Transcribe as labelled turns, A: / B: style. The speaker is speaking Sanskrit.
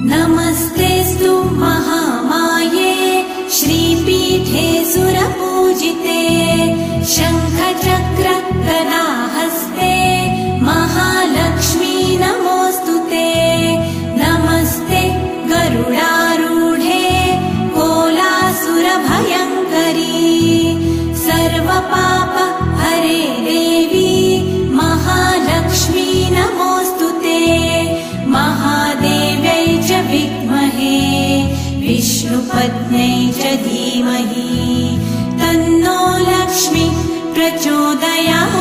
A: नमस्तेऽस्तु महामाये श्रीपीठे सुरपूजिते शङ्खचक्र गदाहस्ते महालक्ष्मी नमोऽस्तुते। नमस्ते गरुडारूढे कोलासुरभयङ्करी सर्वपाप हरे देवी महालक्ष्मी नमोऽस्तुते। महादेव्यै च विद्महे विष्णुपत्न्यै च धीमहि तन्नो लक्ष्मी प्रचोदयात्।